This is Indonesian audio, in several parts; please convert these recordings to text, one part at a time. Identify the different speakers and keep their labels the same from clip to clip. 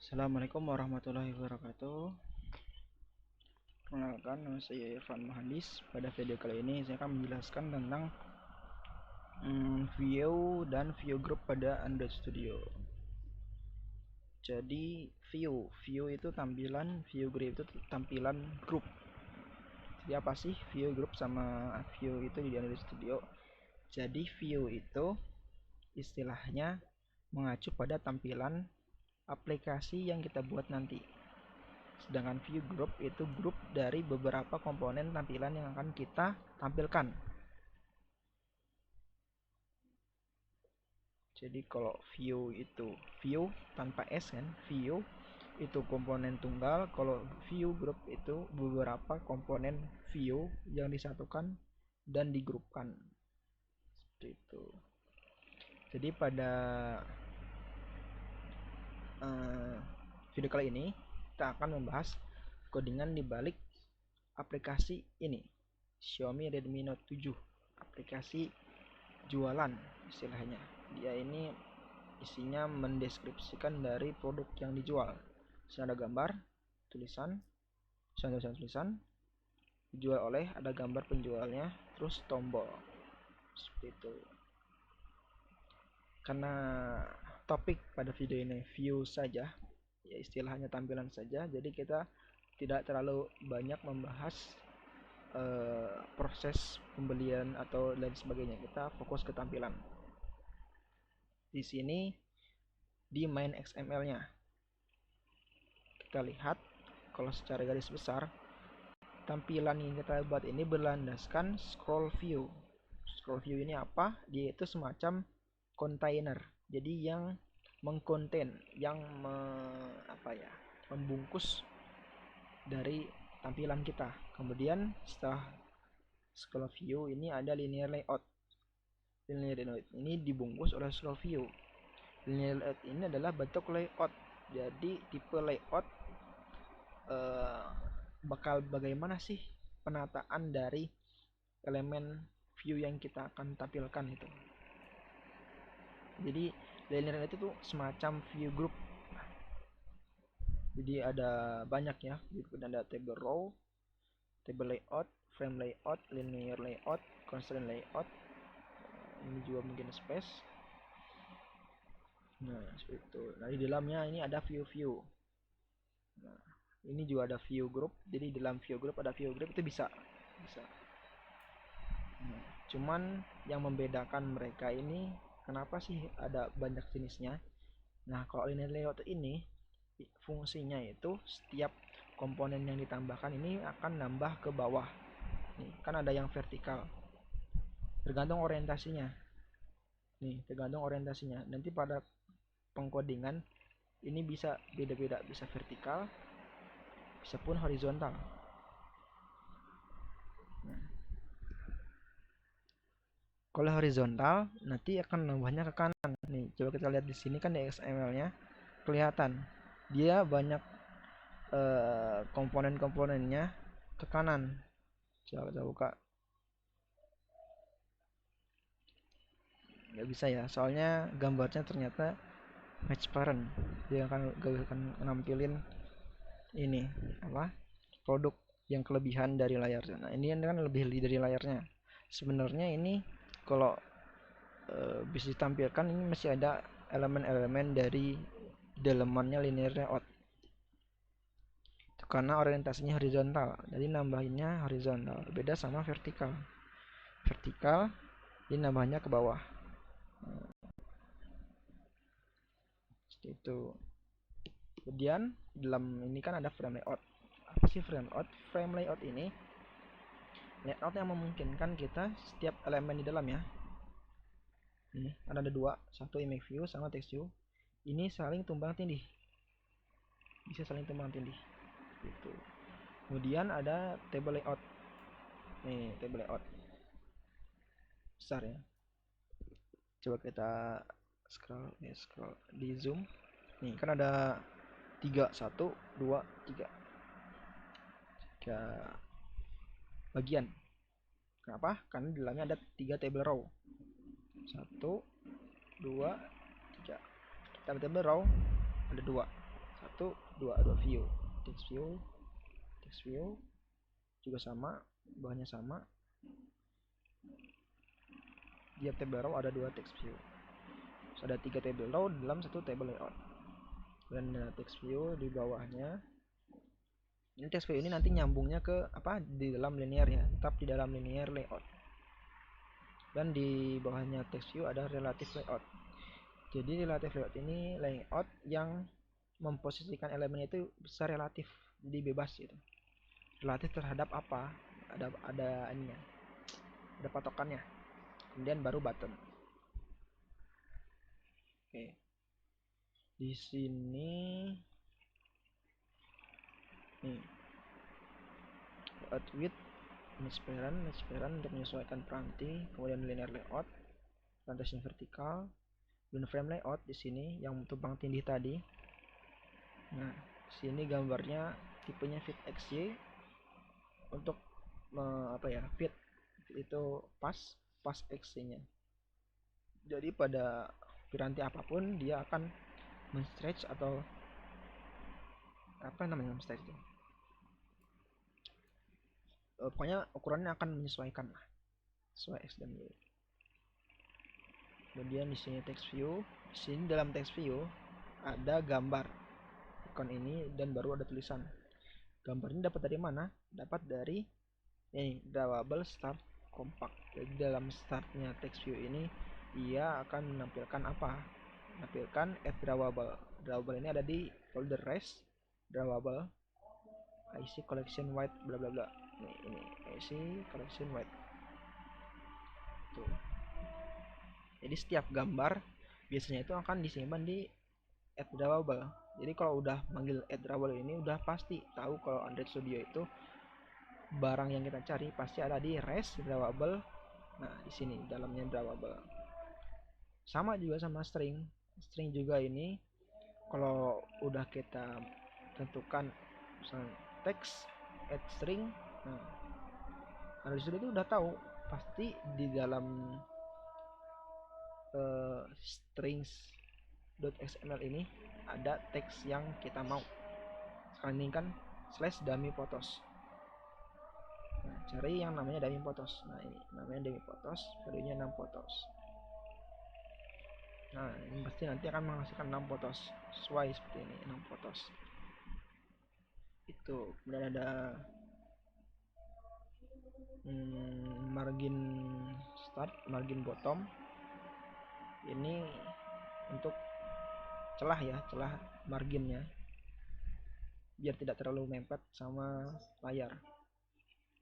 Speaker 1: Assalamualaikum warahmatullahi wabarakatuh. Perkenalkan, nama saya Irfan Mahandis. Pada video kali ini saya akan menjelaskan tentang view dan view group pada Android Studio. Jadi view itu tampilan, view group itu tampilan grup. Jadi apa sih view group sama view itu di Android Studio? Jadi view itu istilahnya mengacu pada tampilan aplikasi yang kita buat nanti. Sedangkan view group itu grup dari beberapa komponen tampilan yang akan kita tampilkan. Jadi kalau view itu view tanpa S kan, view itu komponen tunggal. Kalau view group itu beberapa komponen view yang disatukan dan digrupkan. Seperti itu. Jadi pada video kali ini kita akan membahas codingan di balik aplikasi ini, Xiaomi Redmi Note 7, aplikasi jualan istilahnya. Dia ini isinya mendeskripsikan dari produk yang dijual. Di ada gambar, tulisan, tulisan, dijual oleh, ada gambar penjualnya, terus tombol. Seperti itu. Karena topik pada video ini view saja, ya istilahnya tampilan saja, jadi kita tidak terlalu banyak membahas proses pembelian atau lain sebagainya. Kita fokus ke tampilan. Di sini di main XML-nya kita lihat kalau secara garis besar tampilan yang kita buat ini berlandaskan scroll view. Scroll view ini apa? Dia itu semacam container. Jadi yang mengkonten, yang membungkus dari tampilan kita. Kemudian setelah scroll view ini ada linear layout. Linear layout ini dibungkus oleh scroll view. Linear layout ini adalah bentuk layout. Jadi tipe layout bakal bagaimana sih penataan dari elemen view yang kita akan tampilkan itu. Jadi linear layout itu semacam view group. Jadi ada banyak ya, ada table row, table layout, frame layout, linear layout, constraint layout. Ini juga mungkin space. Nah, seperti itu. Nah, di dalamnya ini ada view. Nah, ini juga ada view group. Jadi dalam view group ada view group itu bisa. Nah, cuman yang membedakan mereka ini kenapa sih ada banyak jenisnya? Nah, kalau linear layout ini fungsinya itu setiap komponen yang ditambahkan ini akan nambah ke bawah. Nih, kan ada yang vertikal. Tergantung orientasinya. Nanti pada pengkodingan ini bisa beda-beda, bisa vertikal, bisa pun horizontal. Nah, kalau horizontal nanti akan nambahnya ke kanan. Nih, coba kita lihat di sini kan di XML-nya kelihatan dia banyak komponen-komponennya ke kanan. Coba kita buka. Nggak bisa ya, soalnya gambarnya ternyata match parent. Dia akan nampilin ini produk yang kelebihan dari layarnya. Nah, ini kan lebih dari layarnya. Sebenarnya ini kalau bisa ditampilkan ini masih ada elemen-elemen dari dalemannya linear layout. Karena orientasinya horizontal, jadi nambahinnya horizontal. Beda sama vertikal. Vertikal ini nambahnya ke bawah. Seperti itu. Kemudian dalam ini kan ada frame layout. Apa sih frame layout? Frame layout ini layout yang memungkinkan kita setiap elemen di dalamnya. Ini ada dua, satu image view sama text view. Ini saling tumbang tindih. Bisa saling tumbang tindih. Gitu. Kemudian ada table layout. Nih, table layout. Besar ya. Coba kita scroll di zoom. Nih, kan ada 3, 1, 2, 3 bagian. Kenapa? Karena di dalamnya ada 3 table row. 1, 2, 3. Table row ada 2. dua view. Text view juga sama, bahannya sama. Di table row ada 2 text view. So, ada 3 table row dalam 1 table layout. Dan text view di bawahnya. Ini text view ini nanti nyambungnya ke apa di dalam linear ya, tetap di dalam linear layout. Dan di bawahnya text view ada relative layout. Jadi relative layout ini layout yang memposisikan elemen itu bisa relatif, jadi bebas gitu. Relatif terhadap apa? Ada ininya. Ada patokannya. Kemudian baru button. Oke. Di sini nih. Layout width, match parent untuk menyesuaikan peranti, kemudian linear layout, rantai vertikal, dan frame layout di sini yang tumpang tindih tadi. Nah, sini gambarnya tipenya fit XY untuk fit itu pas XY-nya. Jadi pada piranti apapun dia akan men-stretch atau apa namanya men-stretch itu. Pokoknya ukurannya akan menyesuaikan lah sesuai X dan Y. Kemudian di sini text view. Di sini dalam text view ada gambar ikon ini dan baru ada tulisan. Gambar ini dapat dari mana? Dapat dari ini drawable start compact. Jadi dalam startnya text view ini ia akan menampilkan apa? Menampilkan add drawable. Drawable ini ada di folder res drawable IC collection white bla bla bla. Ini IC collection white. Tuh. Jadi setiap gambar biasanya itu akan disimpan di add drawable. Jadi kalau udah manggil add drawable ini udah pasti tahu kalau Android Studio itu barang yang kita cari pasti ada di res drawable. Nah, di sini dalamnya drawable. Sama juga sama string. String juga ini kalau udah kita tentukan misalnya text add string, nah Android Studio itu udah tahu pasti di dalam strings.xml ini ada teks yang kita mau. Sekarang ini kan /dummy photos. Nah, cari yang namanya dummy photos. Nah, ini namanya dummy photos, value-nya 6 photos. Nah, ini pasti nanti akan menghasilkan 6 photos. Sesuai seperti ini, 6 photos. Itu. Kemudian ada margin start, margin bottom. Ini untuk celah ya, celah marginnya biar tidak terlalu mepet sama layar.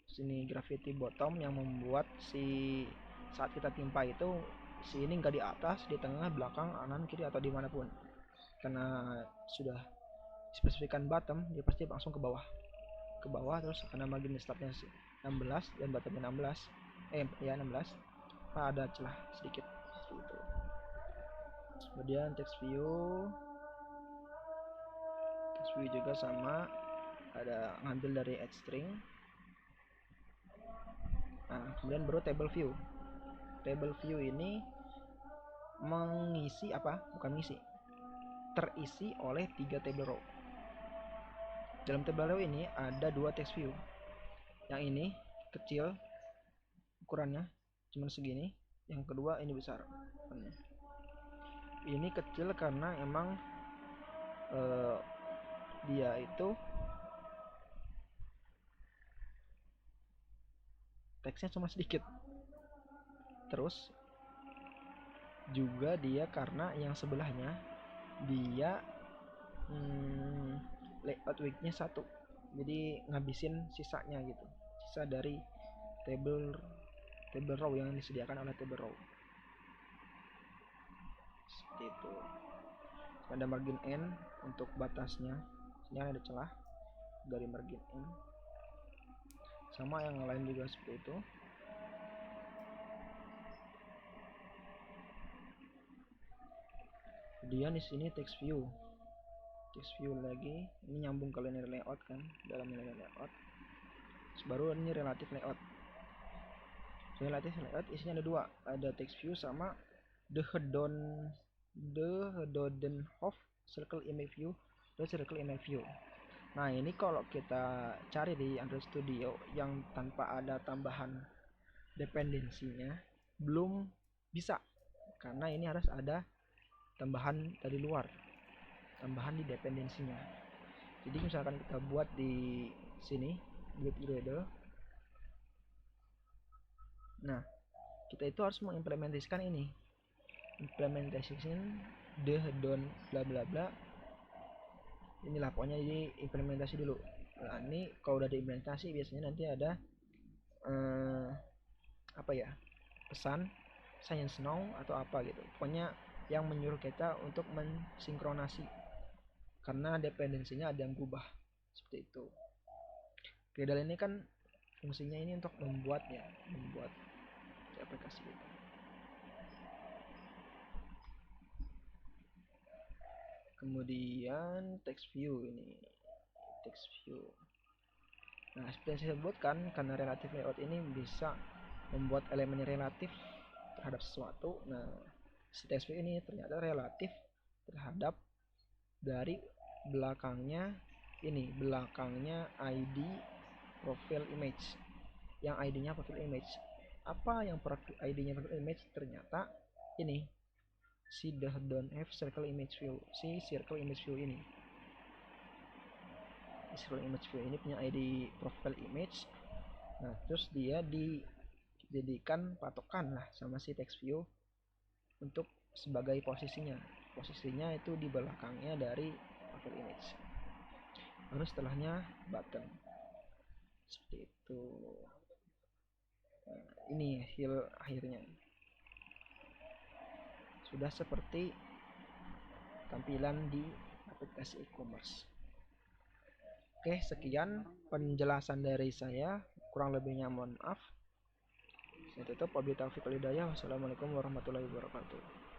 Speaker 1: Sini gravity bottom yang membuat si saat kita timpa itu si ini nggak di atas, di tengah, belakang, kanan, kiri atau dimanapun. Karena sudah spesifikan bottom, dia pasti langsung ke bawah terus karena margin startnya 16 dan bottomnya 16 ada celah sedikit gitu. Kemudian text view juga sama, ada ngambil dari add string. Nah, kemudian baru table view ini mengisi apa? Bukan mengisi, terisi oleh 3 table row. Dalam table row ini ada 2 text view. Yang ini kecil ukurannya cuma segini, yang kedua ini besar. Ini kecil karena emang dia itu teksnya cuma sedikit. Terus juga dia karena yang sebelahnya dia layout width-nya 1, jadi ngabisin sisanya gitu, sisa dari table row yang disediakan oleh table row seperti itu. Ada margin n untuk batasnya, sini ada celah dari margin n, sama yang lain juga seperti itu. Kemudian di sini text view lagi, ini nyambung ke linear layout kan, dalam linear layout. Terus baru ini relative layout isinya ada 2, ada text view sama the Heidenhoff circle image view circle image view. Nah, ini kalau kita cari di Android Studio yang tanpa ada tambahan dependensinya belum bisa, karena ini harus ada tambahan dari luar, tambahan di dependensinya. Jadi misalkan kita buat di sini build gradle, nah kita itu harus mengimplementasikan ini, implementation the don bla bla bla, inilah pokoknya. Jadi implementasi dulu. Nah, ini kalau udah diimplementasi biasanya nanti ada apa ya, pesan science now atau apa gitu, pokoknya yang menyuruh kita untuk mensinkronasi karena dependensinya ada yang berubah seperti itu. Gradle ini kan fungsinya ini untuk membuat aplikasi itu. Kemudian text view ini, text view. Nah, seperti yang saya sebutkan, karena relative layout ini bisa membuat elemen relatif terhadap sesuatu. Nah, si text view ini ternyata relatif terhadap dari belakangnya ini, belakangnya ID profile image, yang ID-nya profile image. Apa yang ID-nya profile image? Ternyata ini si don't have circle image view, si circle image view ini. Circle image view ini punya ID profile image. Nah, terus dia dijadikan patokan lah sama si text view untuk sebagai posisinya. Posisinya itu di belakangnya dari profile image. Lalu setelahnya button. Seperti itu. Nah, ini hasil akhirnya. Sudah seperti tampilan di aplikasi e-commerce. Oke, sekian penjelasan dari saya. Kurang lebihnya mohon maaf. Saya tutup. Wabillahi taufiq wal hidayah. Wassalamualaikum warahmatullahi wabarakatuh.